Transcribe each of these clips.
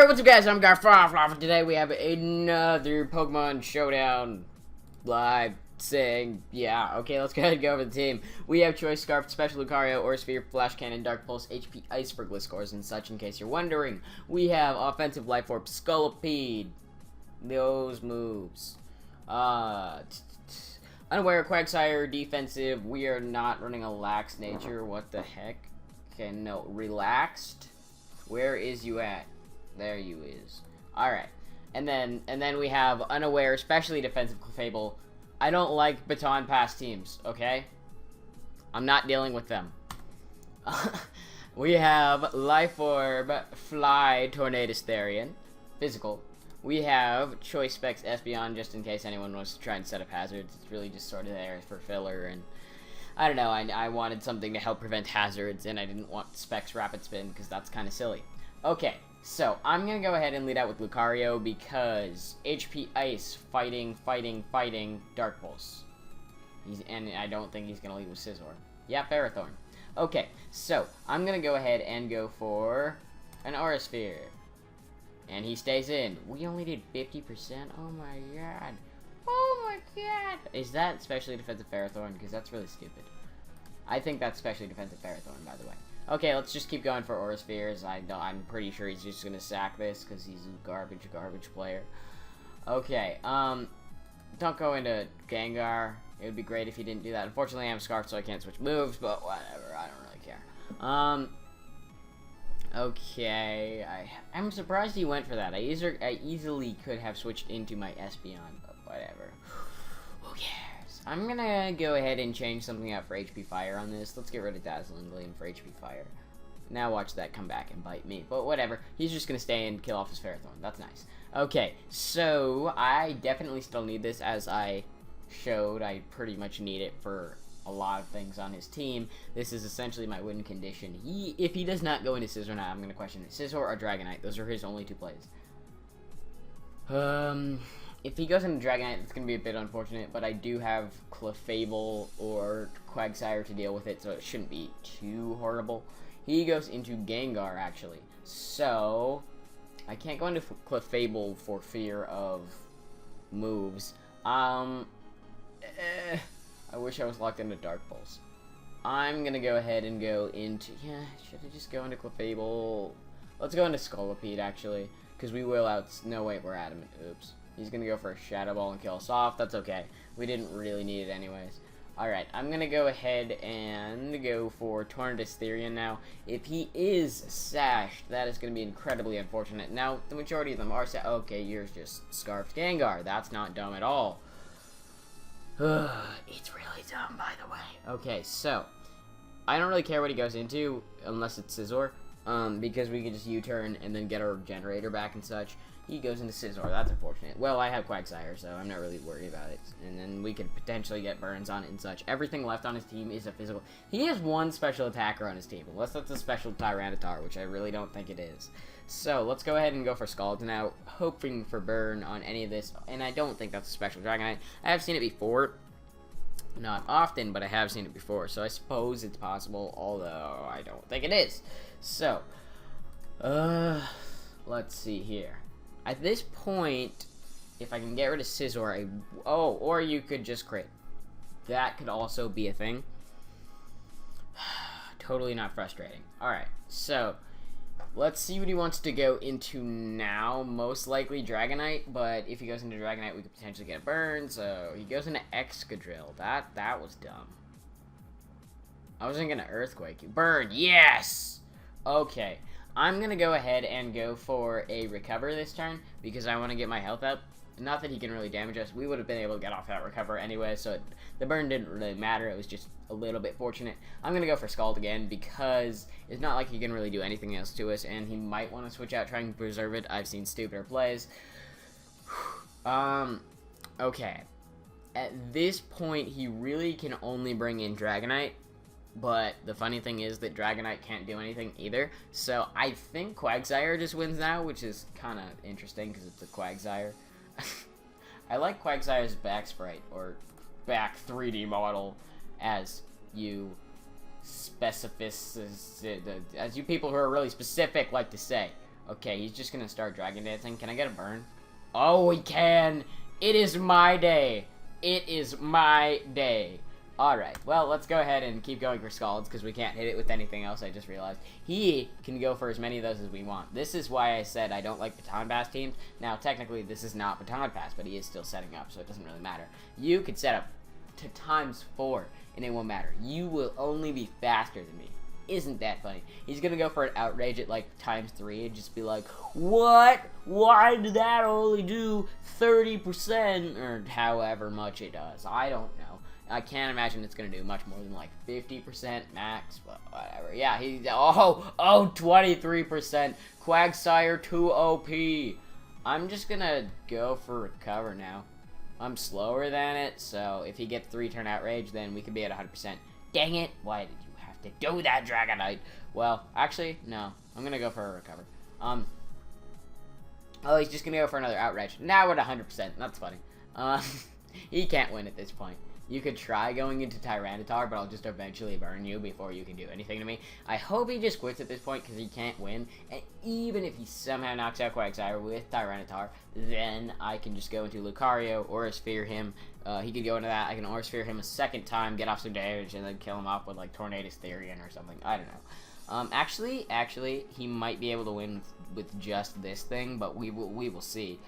Alright, what's up guys, I'm Garfroff, and today we have another Pokemon Showdown live thing. Yeah, okay, let's go ahead and go over the team. We have Choice Scarf, Special Lucario, Aura Sphere, Flash Cannon, Dark Pulse, HP Ice for Gliscors and such, in case you're wondering. We have Offensive Life Orb, Scolipede, those moves. Unaware, Quagsire, Defensive, we are not running a lax nature, what the heck? Okay, no, Relaxed, where is you at? There you is. Alright. And then we have Unaware, especially Defensive Clefable. I don't like Baton Pass teams, okay? I'm not dealing with them. We have Life Orb, Fly, Tornadus Therian, Physical. We have Choice Specs Espeon, just in case anyone wants to try and set up hazards. It's really just sort of there for filler, and I don't know, I wanted something to help prevent hazards, and I didn't want Specs Rapid Spin, because that's kind of silly. Okay, so I'm going to go ahead and lead out with Lucario because HP Ice, fighting, Dark Pulse. And I don't think he's going to lead with Scizor. Yeah, Ferrothorn. Okay, so I'm going to go ahead and go for an Aura Sphere. And he stays in. We only did 50%? Oh my god. Oh my god. Is that Specially Defensive Ferrothorn? Because that's really stupid. I think that's Specially Defensive Ferrothorn, by the way. Okay, let's just keep going for Aura Spheres. I'm pretty sure he's just gonna sack this because he's a garbage player. Okay, don't go into Gengar. It would be great if he didn't do that. Unfortunately, I'm Scarf, so I can't switch moves, but whatever. I don't really care. Okay, I'm surprised he went for that. I easily could have switched into my Espeon, but whatever. Who cares? I'm gonna go ahead and change something out for HP Fire on this. Let's get rid of Dazzling Gleam for HP Fire. Now watch that come back and bite me. But whatever. He's just gonna stay and kill off his Ferrothorn. That's nice. Okay, so I definitely still need this, as I showed. I pretty much need it for a lot of things on his team. This is essentially my win condition. If he does not go into Scizor now, I'm gonna question it. Scizor or Dragonite. Those are his only two plays. If he goes into Dragonite, it's going to be a bit unfortunate, but I do have Clefable or Quagsire to deal with it, so it shouldn't be too horrible. He goes into Gengar, actually. So, I can't go into Clefable for fear of moves. I wish I was locked into Dark Pulse. I'm going to go ahead and go into... Yeah, should I just go into Clefable? Let's go into Scolipede, actually, because we will out... No, wait, we're adamant. Oops. He's going to go for a Shadow Ball and kill us off. That's okay. We didn't really need it anyways. Alright, I'm going to go ahead and go for Tornadus Therian now. If he is sashed, that is going to be incredibly unfortunate. Now, the majority of them are sashed. Okay, yours just Scarfed Gengar. That's not dumb at all. It's really dumb, by the way. Okay, so, I don't really care what he goes into, unless it's Scizor, because we can just U-turn and then get our generator back and such. He goes into Scizor. That's unfortunate. Well, I have Quagsire, so I'm not really worried about it. And then we could potentially get burns on it and such. Everything left on his team is a physical. He has one special attacker on his team, unless that's a special Tyranitar, which I really don't think it is. So, let's go ahead and go for Scald now, hoping for burn on any of this. And I don't think that's a special Dragonite. I have seen it before. Not often, but I have seen it before. So, I suppose it's possible, although I don't think it is. So, let's see here. At this point, if I can get rid of Scizor, or you could just crit. That could also be a thing. Totally not frustrating. Alright, so, let's see what he wants to go into now. Most likely Dragonite, but if he goes into Dragonite, we could potentially get a burn. So, he goes into Excadrill. That was dumb. I wasn't gonna Earthquake you. Burn, yes! Okay. I'm going to go ahead and go for a Recover this turn, because I want to get my health up. Not that he can really damage us. We would have been able to get off that Recover anyway, so the burn didn't really matter. It was just a little bit fortunate. I'm going to go for Scald again, because it's not like he can really do anything else to us, and he might want to switch out trying to preserve it. I've seen stupider plays. Okay. At this point, he really can only bring in Dragonite. But the funny thing is that Dragonite can't do anything either. So I think Quagsire just wins now, which is kind of interesting because it's a Quagsire. I like Quagsire's back sprite, or back 3D model, as you as you people who are really specific like to say. Okay, he's just gonna start Dragon Dancing. Can I get a burn? Oh, we can! It is my day! It is my day! Alright, well, let's go ahead and keep going for Scalds, because we can't hit it with anything else, I just realized. He can go for as many of those as we want. This is why I said I don't like Baton Pass teams. Now, technically, this is not Baton Pass, but he is still setting up, so it doesn't really matter. You could set up to ×4, and it won't matter. You will only be faster than me. Isn't that funny? He's gonna go for an outrage at like ×3 and just be like, what? Why did that only do 30%? Or however much it does. I don't know. I can't imagine it's gonna do much more than like 50% max, but whatever. Yeah, he's 23%. Quagsire 2 OP. I'm just gonna go for recover now. I'm slower than it, so if he gets 3-turn outrage, then we could be at 100%. Dang it! Why did you to do that, Dragonite? Well, actually, no. I'm gonna go for a recover. Oh, he's just gonna go for another outrage. Now we're at 100%. That's funny. He can't win at this point. You could try going into Tyranitar, but I'll just eventually burn you before you can do anything to me. I hope he just quits at this point, because he can't win. And even if he somehow knocks out Quagsire with Tyranitar, then I can just go into Lucario, Aura Sphere him. He could go into that. I can Aura Sphere him a second time, get off some damage, and then kill him off with, like, Tornadus Therian or something. I don't know. Actually, he might be able to win with just this thing, but we will see.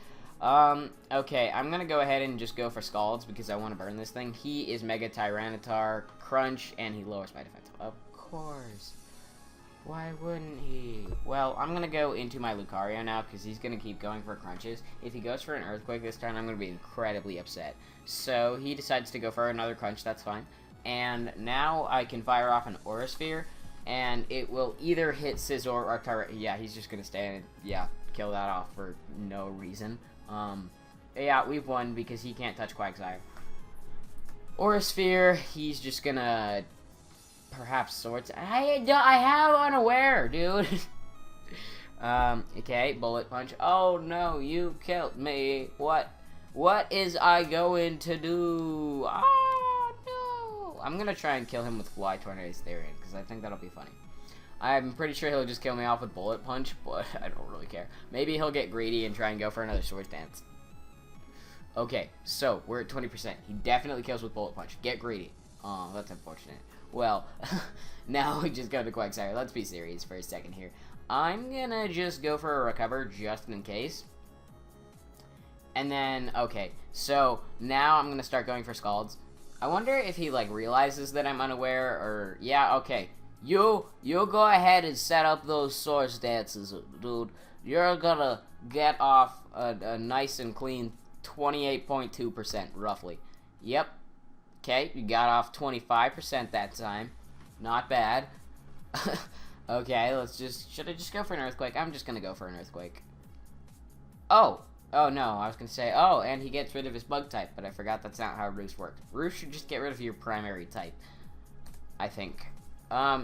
Okay, I'm gonna go ahead and just go for Scalds because I want to burn this thing. He is Mega Tyranitar, Crunch, and he lowers my defense. Of course. Why wouldn't he? Well, I'm gonna go into my Lucario now because he's gonna keep going for Crunches. If he goes for an Earthquake this turn, I'm gonna be incredibly upset. So, he decides to go for another Crunch, that's fine. And now I can fire off an Aura Sphere, and it will either hit Scizor or Tyranitar. Yeah, he's just gonna stay and, yeah, kill that off for no reason. Yeah, we've won because he can't touch Quagsire. Aura Sphere, he's just gonna perhaps Swords. I have Unaware, dude. Okay, Bullet Punch. Oh no, you killed me. What is I going to do? Oh no. I'm gonna try and kill him with Fly Tornadus Therian because I think that'll be funny. I'm pretty sure he'll just kill me off with Bullet Punch, but I don't really care. Maybe he'll get greedy and try and go for another Swords Dance. Okay, so we're at 20%. He definitely kills with Bullet Punch. Get greedy. Oh, that's unfortunate. Well, now we just go to Quagsire. Let's be serious for a second here. I'm gonna just go for a recover just in case. And then, okay, so now I'm gonna start going for Scalds. I wonder if he, like, realizes that I'm unaware or... Yeah, okay. You go ahead and set up those Swords Dances, dude. You're gonna get off a nice and clean 28.2%, roughly. Yep. Okay, you got off 25% that time. Not bad. Okay, let's just... Should I just go for an Earthquake? I'm just gonna go for an Earthquake. Oh no, I was gonna say, oh, and he gets rid of his Bug type, but I forgot that's not how Roost works. Roost should just get rid of your primary type, I think.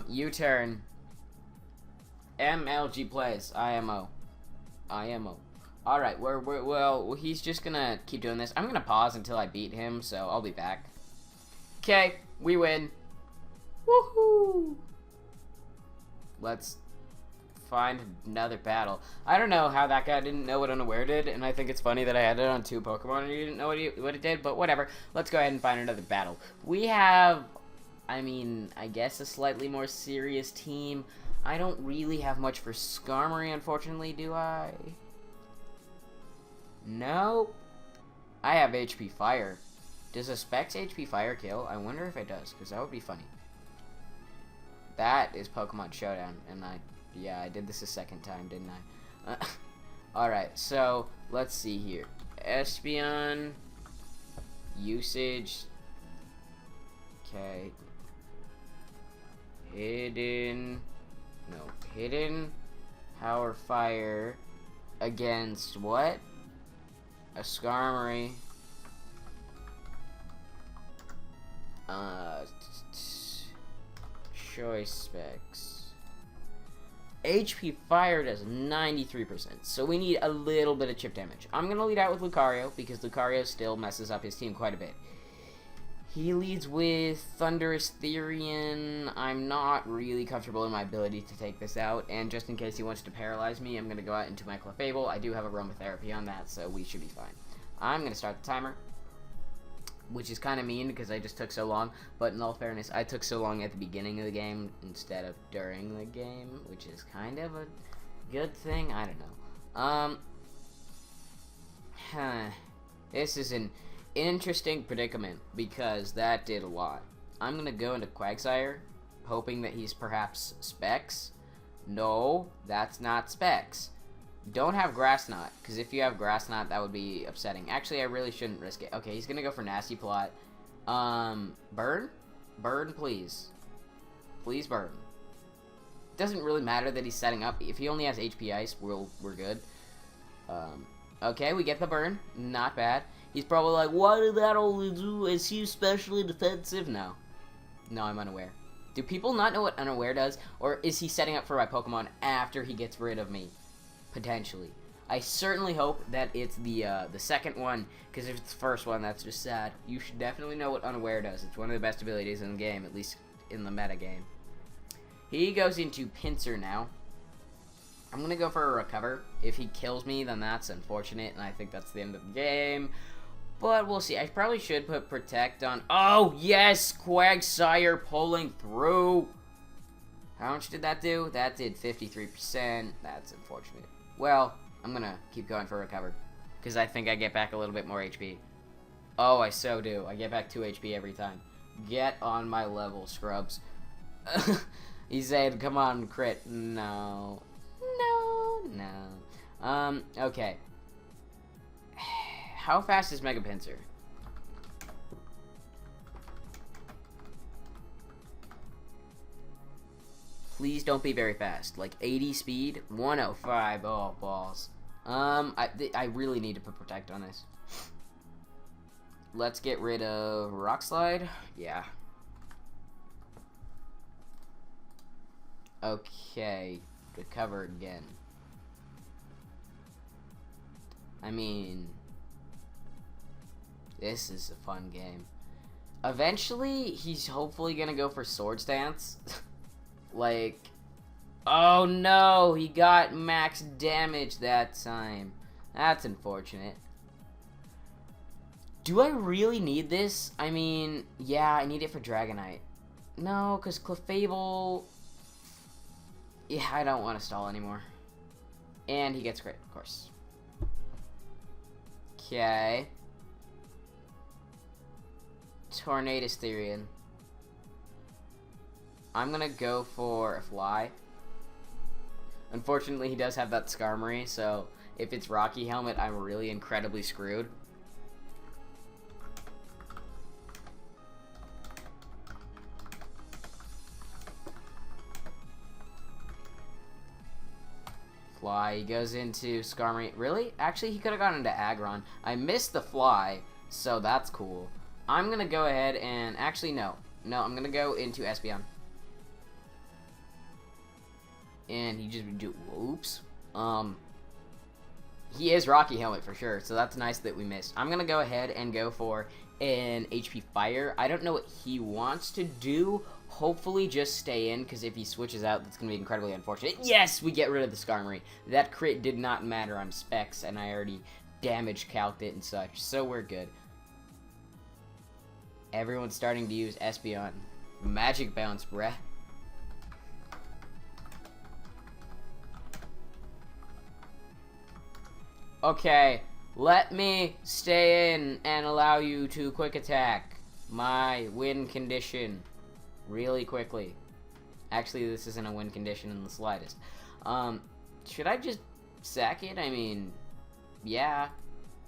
U-turn. MLG plays. IMO. Alright, well, he's just gonna keep doing this. I'm gonna pause until I beat him, so I'll be back. Okay, we win. Woohoo! Let's find another battle. I don't know how that guy didn't know what Unaware did, and I think it's funny that I had it on 2 Pokemon and he didn't know what it did, but whatever. Let's go ahead and find another battle. We have... I mean, I guess a slightly more serious team. I don't really have much for Skarmory, unfortunately, do I? No. I have HP Fire. Does a Specs HP Fire kill? I wonder if it does, because that would be funny. That is Pokemon Showdown, and yeah, I did this a second time, didn't I? Alright, so, let's see here. Espeon. Usage. Okay. Hidden Power Fire against what? A Skarmory. Choice specs. HP Fire does 93%, so we need a little bit of chip damage. I'm gonna lead out with Lucario because Lucario still messes up his team quite a bit. He leads with Thunderous Therian. I'm not really comfortable in my ability to take this out, and just in case he wants to paralyze me, I'm going to go out into my Clefable. I do have aromatherapy on that, so we should be fine. I'm going to start the timer, which is kind of mean because I just took so long, but in all fairness, I took so long at the beginning of the game instead of during the game, which is kind of a good thing. I don't know. This is an interesting predicament because that did a lot. I'm gonna go into Quagsire, hoping that he's perhaps Specs. No, that's not Specs. Don't have Grass Knot, because if you have Grass Knot, that would be upsetting. Actually, I really shouldn't risk it. Okay, he's gonna go for Nasty Plot. Burn? Burn, please. Please burn. Doesn't really matter that he's setting up. If he only has HP Ice, we're good. Okay, we get the burn. Not bad. He's probably like, why did that only do? Is he especially defensive? No. No, I'm unaware. Do people not know what unaware does? Or is he setting up for my Pokemon after he gets rid of me? Potentially. I certainly hope that it's the second one, because if it's the first one, that's just sad. You should definitely know what unaware does. It's one of the best abilities in the game, at least in the meta game. He goes into Pinsir now. I'm going to go for a recover. If he kills me, then that's unfortunate, and I think that's the end of the game. But we'll see. I probably should put Protect on. Oh, yes! Quagsire pulling through. How much did that do? That did 53%. That's unfortunate. Well, I'm going to keep going for Recover, because I think I get back a little bit more HP. Oh, I so do. I get back 2 HP every time. Get on my level, scrubs. He said, come on, crit. No. No. Okay. How fast is Mega Pinsir? Please don't be very fast. Like 80 speed, 105. Oh, balls. I really need to put Protect on this. Let's get rid of Rock Slide. Yeah. Okay. Recover again. I mean, this is a fun game. Eventually, he's hopefully gonna go for Swords Dance. Like, oh no, he got max damage that time. That's unfortunate. Do I really need this? I mean, yeah, I need it for Dragonite. No, because Clefable... Yeah, I don't want to stall anymore. And he gets crit, of course. Okay. Tornadus Therian. I'm gonna go for a Fly. Unfortunately, he does have that Skarmory, so if it's Rocky Helmet, I'm really incredibly screwed. Fly, he goes into Skarmory. Really? Actually, he could have gone into Aggron. I missed the Fly, so that's cool. I'm gonna go ahead and... Actually, no. No, I'm gonna go into Espeon. And he just do... Oops. He is Rocky Helmet for sure, so that's nice that we missed. I'm gonna go ahead and go for an HP Fire. I don't know what he wants to do. Hopefully just stay in, because if he switches out, that's going to be incredibly unfortunate. Yes, we get rid of the Skarmory. That crit did not matter on Specs, and I already damage calced it and such, so we're good. Everyone's starting to use Espeon. Magic Bounce, bruh. Okay, let me stay in and allow you to quick attack my win condition. Really quickly. Actually, this isn't a win condition in the slightest. Should I just sack it? I mean, yeah.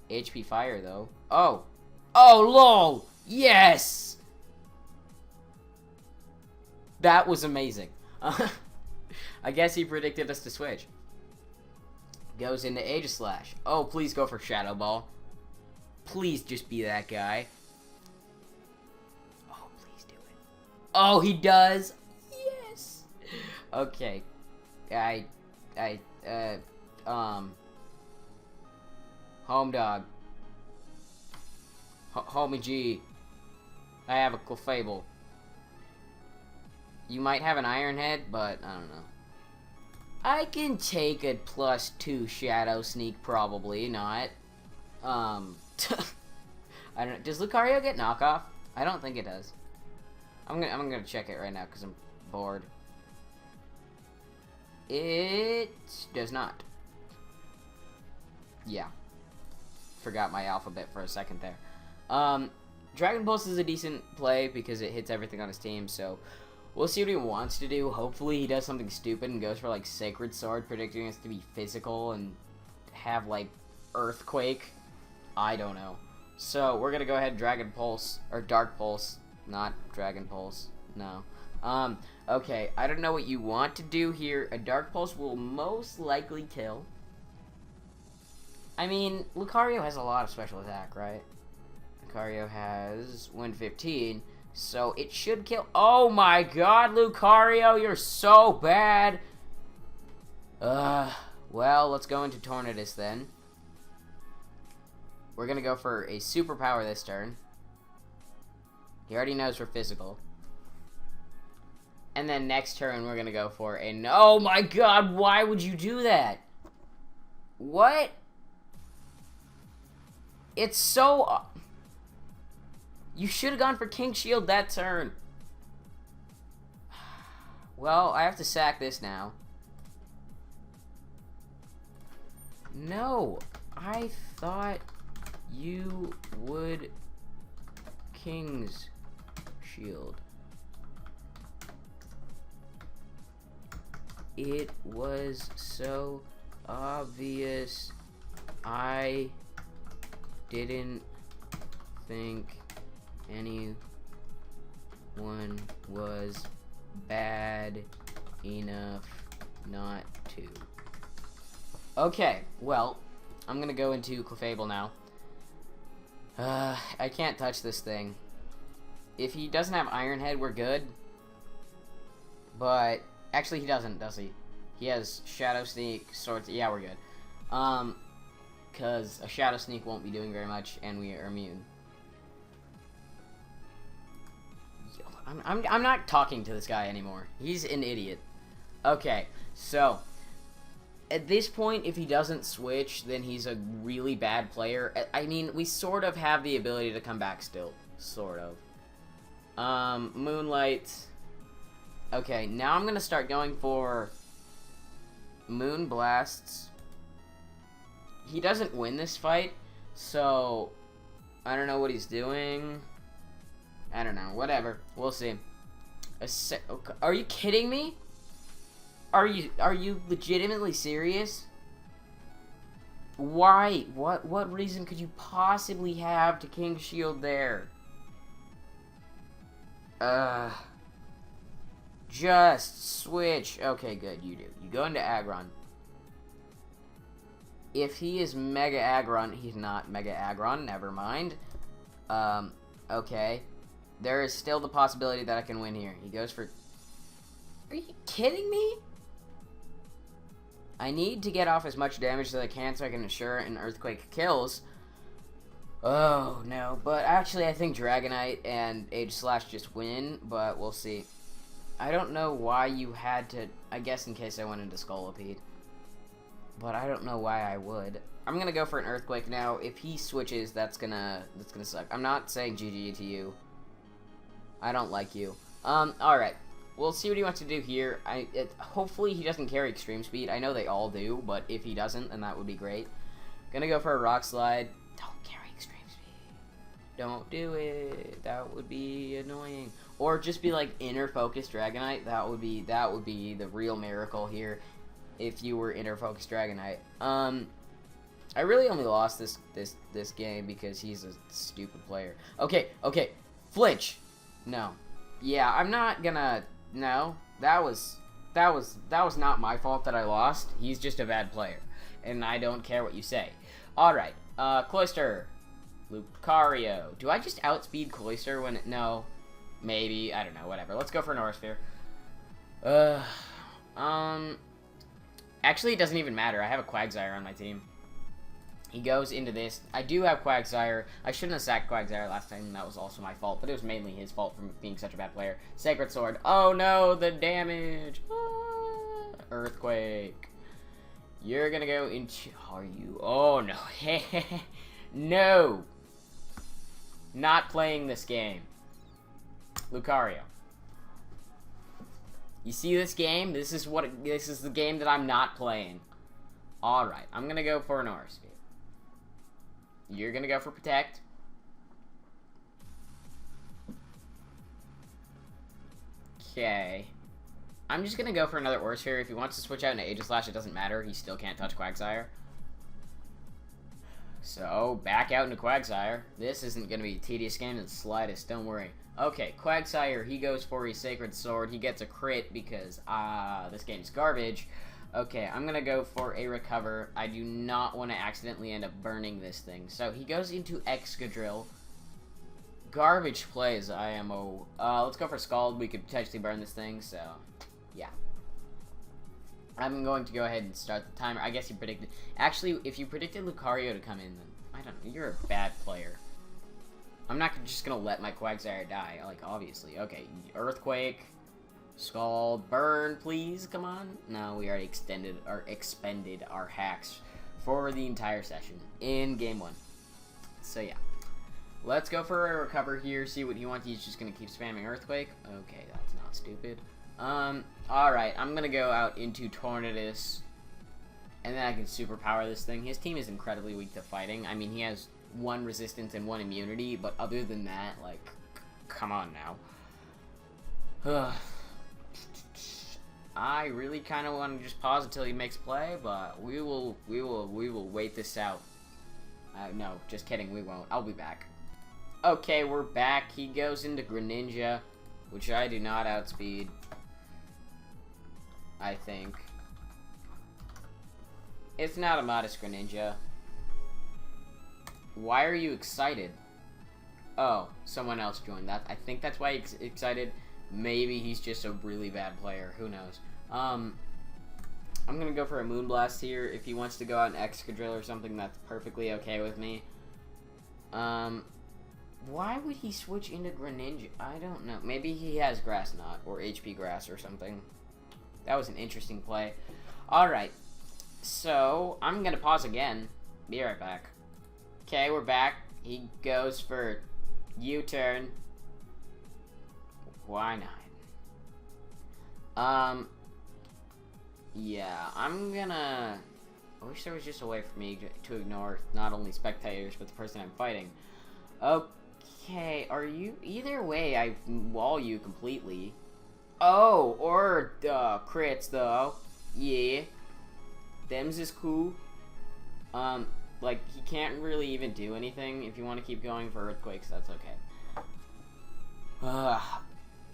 HP Fire, though. Oh! Oh, lol! Yes! That was amazing. I guess he predicted us to switch. Goes into Aegislash. Oh, please go for Shadow Ball. Please just be that guy. Oh, he does. Yes. Okay. Home Dog. Homie G. I have a Clefable. You might have an Iron Head, but I don't know. I can take a +2 Shadow Sneak, probably not. I don't know. Does Lucario get knockoff? I don't think it does. I'm gonna check it right now because I'm bored. It does not. Yeah. Forgot my alphabet for a second there. Dragon Pulse is a decent play because it hits everything on his team, so we'll see what he wants to do. Hopefully he does something stupid and goes for, like, Sacred Sword, predicting us to be physical and have, like, Earthquake. I don't know. So, we're gonna go ahead and Dragon Pulse, or Dark Pulse, not Dragon Pulse, no. Okay, I don't know what you want to do here. A Dark Pulse will most likely kill. I mean, Lucario has a lot of special attack, right? Lucario has 115, so it should kill. Oh my god, Lucario, you're so bad! Well, let's go into Tornadus then. We're gonna go for a superpower this turn. He already knows we're physical. And then next turn, we're gonna go for a... Oh my god, why would you do that? What? It's so... You should have gone for King Shield that turn. Well, I have to sack this now. No, I thought you would King's Shield. It was so obvious. I didn't think anyone was bad enough not to. Okay, well, I'm gonna go into Clefable now. I can't touch this thing. If he doesn't have Iron Head, we're good. But, actually he doesn't, does he? He has Shadow Sneak, Swords, yeah, we're good. Because a Shadow Sneak won't be doing very much, and we are immune. I'm not talking to this guy anymore. He's an idiot. Okay, so at this point, if he doesn't switch, then he's a really bad player. I mean, we sort of have the ability to come back still. Sort of. Moonlight. Okay, now I'm going to start going for Moon Blasts. He doesn't win this fight, so I don't know what he's doing. I don't know. Whatever. We'll see. Are you kidding me? Are you legitimately serious? Why? What reason could you possibly have to King Shield there? Just switch. Okay, good. You do. You go into Aggron. If he is Mega Aggron, he's not Mega Aggron. Never mind. Okay. There is still the possibility that I can win here. He goes for... Are you kidding me? I need to get off as much damage as I can so I can ensure an Earthquake kills. Oh, no. But actually, I think Dragonite and Aegislash just win, but we'll see. I don't know why you had to... I guess in case I went into Scolipede. But I don't know why I would. I'm gonna go for an Earthquake now. If he switches, that's gonna suck. I'm not saying GG to you. I don't like you. Alright. We'll see what he wants to do here. Hopefully he doesn't carry Extreme Speed. I know they all do, but if he doesn't, then that would be great. Gonna go for a Rock Slide. Don't carry Extreme Speed. Don't do it. That would be annoying. Or just be like Inner Focus Dragonite. That would be the real miracle here. If you were Inner Focus Dragonite. I really only lost this game because he's a stupid player. Okay. Flinch. No. Yeah, I'm not gonna... No. That was not my fault that I lost. He's just a bad player. And I don't care what you say. Alright. Cloyster. Lucario. Do I just outspeed Cloyster when it... No. Maybe. I don't know. Whatever. Let's go for an Aura Sphere. Actually, it doesn't even matter. I have a Quagsire on my team. He goes into this. I do have Quagsire. I shouldn't have sacked Quagsire last time. That was also my fault. But it was mainly his fault for being such a bad player. Sacred Sword. Oh no, the damage. Ah, Earthquake. You're gonna go into... Are you? Oh no. No. Not playing this game. Lucario. You see this game? This is the game that I'm not playing. Alright, I'm gonna go for an Aura Sphere. You're gonna go for Protect. Okay. I'm just gonna go for another Aura Sphere. If he wants to switch out into Aegislash, it doesn't matter. He still can't touch Quagsire. So, back out into Quagsire. This isn't gonna be a tedious game in the slightest, don't worry. Okay, Quagsire, he goes for his Sacred Sword. He gets a crit because, this game's garbage. Okay, I'm gonna go for a Recover. I do not want to accidentally end up burning this thing. So, he goes into Excadrill. Garbage plays, IMO. Let's go for Scald. We could potentially burn this thing, so, yeah. I'm going to go ahead and start the timer. I guess you predicted... Actually, if you predicted Lucario to come in, then, I don't know, you're a bad player. I'm not just gonna let my Quagsire die, like, obviously. Okay, Earthquake, Scald, Burn, please, come on. No, we already expended our hacks for the entire session in Game 1. So, yeah. Let's go for a Recover here, see what he wants. He's just gonna keep spamming Earthquake. Okay, that's not stupid. Alright, I'm gonna go out into Tornadus, and then I can superpower this thing. His team is incredibly weak to fighting. I mean, he has 1 resistance and 1 immunity, but other than that, like, come on now. I really kind of want to just pause until he makes play, but we will wait this out. No, just kidding, we won't. I'll be back. Okay, we're back. He goes into Greninja, which I do not outspeed, I think. It's not a modest Greninja. Why are you excited? Oh, someone else joined that. I think that's why he's excited. Maybe he's just a really bad player. Who knows? I'm gonna go for a Moonblast here. If he wants to go out in Excadrill or something, that's perfectly okay with me. Why would he switch into Greninja? I don't know. Maybe he has Grass Knot or HP Grass or something. That was an interesting play. Alright. So, I'm gonna pause again. Be right back. Okay, we're back. He goes for U-turn. Why not? Yeah, I'm gonna... I wish there was just a way for me to ignore not only spectators, but the person I'm fighting. Okay, are you... Either way, I wall you completely. Oh, or, crits, though. Yeah. Them's is cool. Like, he can't really even do anything. If you want to keep going for Earthquakes, that's okay.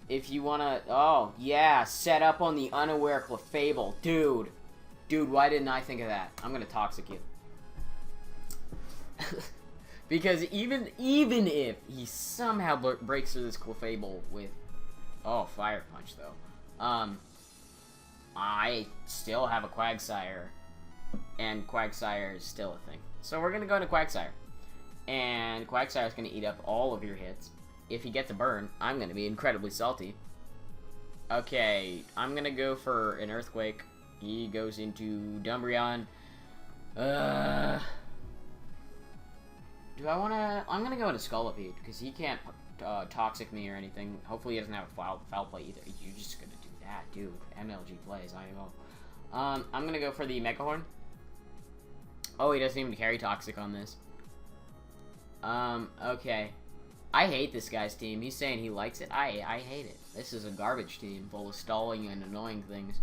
If you want to... Oh, yeah, set up on the unaware Clefable. Dude. Dude, why didn't I think of that? I'm going to Toxic you. Because even if he somehow breaks through this Clefable with... Oh, Fire Punch, though. I still have a Quagsire. And Quagsire is still a thing. So we're going to go into Quagsire. And Quagsire is going to eat up all of your hits. If he gets a burn, I'm going to be incredibly salty. Okay, I'm going to go for an Earthquake. He goes into Dumbreon. Do I want to... I'm going to go into Scolipede, because he can't Toxic me or anything. Hopefully he doesn't have a foul play either. You're just going to do that, dude. MLG plays, I know. I'm going to go for the Mega Horn. Oh, he doesn't even carry Toxic on this. Okay. I hate this guy's team. He's saying he likes it. I hate it. This is a garbage team full of stalling and annoying things.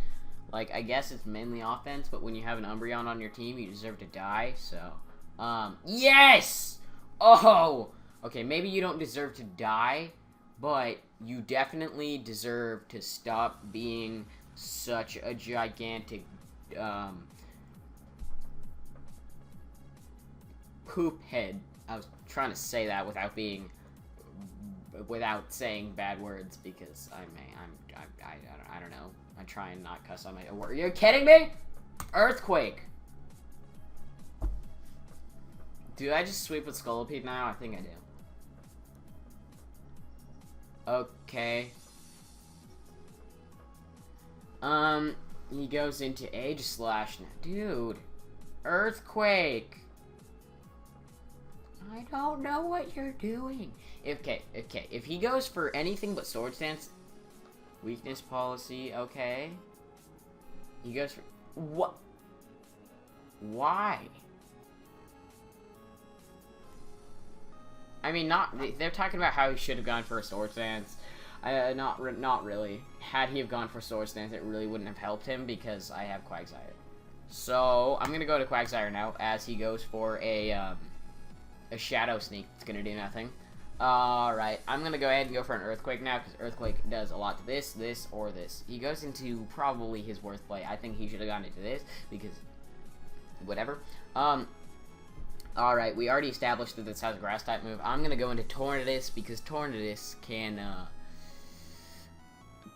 Like, I guess it's mainly offense, but when you have an Umbreon on your team, you deserve to die, so... Yes! Oh! Okay, maybe you don't deserve to die, but you definitely deserve to stop being such a gigantic, poop head. I was trying to say that without saying bad words, because I don't know. I try and not cuss on my word. You're kidding me? Earthquake. Do I just sweep with Scolipede now? I think I do. Okay. He goes into Age Slash now. Dude. Earthquake. I don't know what you're doing. Okay. If he goes for anything but Sword Stance, Weakness Policy, okay. He goes for... What? Why? I mean, they're talking about how he should have gone for a Sword Stance. Not really. Had he have gone for Sword Stance, it really wouldn't have helped him because I have Quagsire. So, I'm gonna go to Quagsire now as he goes for a Shadow Sneak. It's gonna do nothing. Alright, I'm gonna go ahead and go for an Earthquake now because Earthquake does a lot to this, or this. He goes into probably his worst play. I think he should have gone into this because... whatever. Alright, we already established that this has a Grass-type move. I'm gonna go into Tornadus because Tornadus can,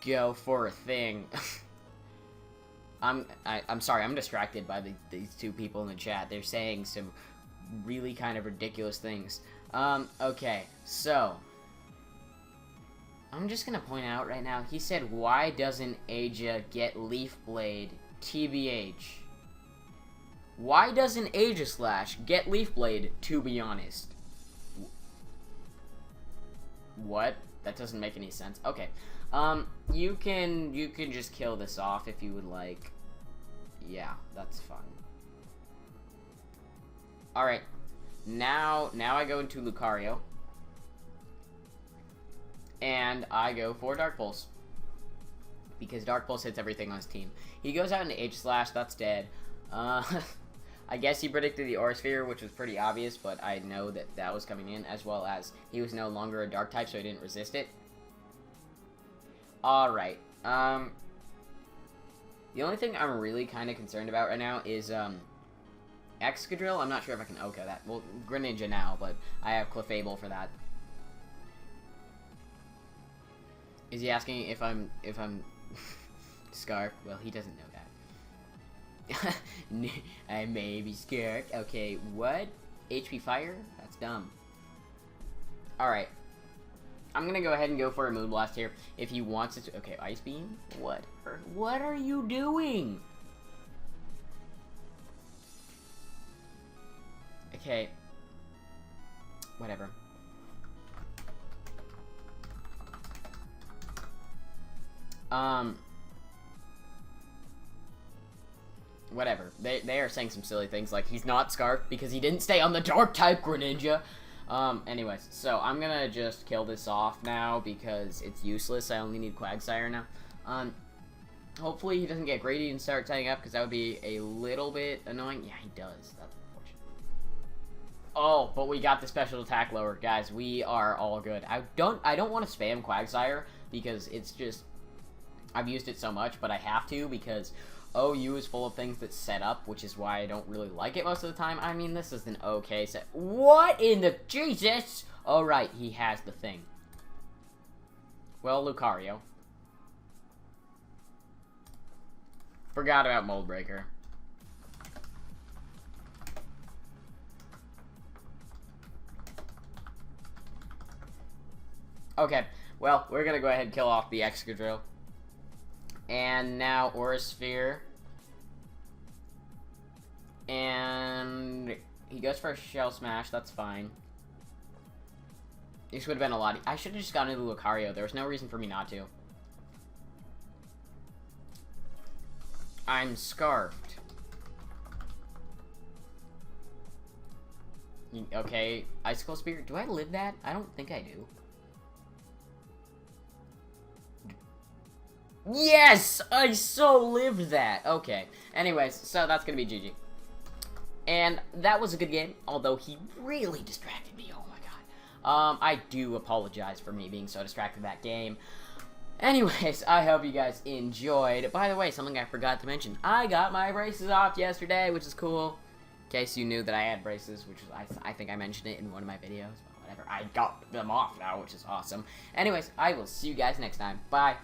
go for a thing. I'm sorry, I'm distracted by these two people in the chat. They're saying some really kind of ridiculous things. Okay, so... I'm just gonna point out right now, he said, why doesn't Aja get Leaf Blade, TBH? Why doesn't Aegislash get Leaf Blade, to be honest? What? That doesn't make any sense. Okay. You can just kill this off if you would like. Yeah, that's fine. Alright. Now I go into Lucario. And I go for Dark Pulse. Because Dark Pulse hits everything on his team. He goes out into Aegislash, that's dead. I guess he predicted the Aura Sphere, which was pretty obvious, but I know that that was coming in, as well as he was no longer a Dark type, so he didn't resist it. Alright, the only thing I'm really kind of concerned about right now is, Excadrill. I'm not sure if I can OHKO that. Well, Greninja now, but I have Clefable for that. Is he asking if I'm Scarf? Well, he doesn't know that. I may be scared. Okay, what? HP Fire? That's dumb. Alright. I'm gonna go ahead and go for a Moonblast here. If he wants it to... Okay, Ice Beam? What are you doing? Okay. Whatever. Whatever. They are saying some silly things like he's not Scarf because he didn't stay on the Dark type Greninja. Anyways, so I'm gonna just kill this off now because it's useless. I only need Quagsire now. Hopefully he doesn't get greedy and start tying up because that would be a little bit annoying. Yeah, he does. That's unfortunate. Oh, but we got the special attack lower, guys. We are all good. I don't want to spam Quagsire because it's just I've used it so much, but I have to because OU is full of things that set up, which is why I don't really like it most of the time. I mean, this is an okay set. What in the Jesus? Oh, right, he has the thing. Well, Lucario. Forgot about Mold Breaker. Okay, well, we're gonna go ahead and kill off the Excadrill. And now Aura Sphere. And he goes for a Shell Smash, that's fine. This would have been a lot. I should have just gone into Lucario. There was no reason for me not to. I'm Scarfed. Okay, Icicle Spear. Do I live that? I don't think I do. Yes! I so lived that! Okay. Anyways, so that's gonna be GG. And that was a good game, although he really distracted me. Oh my god. I do apologize for me being so distracted that game. Anyways, I hope you guys enjoyed. By the way, something I forgot to mention. I got my braces off yesterday, which is cool. In case you knew that I had braces, which I think I mentioned it in one of my videos. But whatever, I got them off now, which is awesome. Anyways, I will see you guys next time. Bye.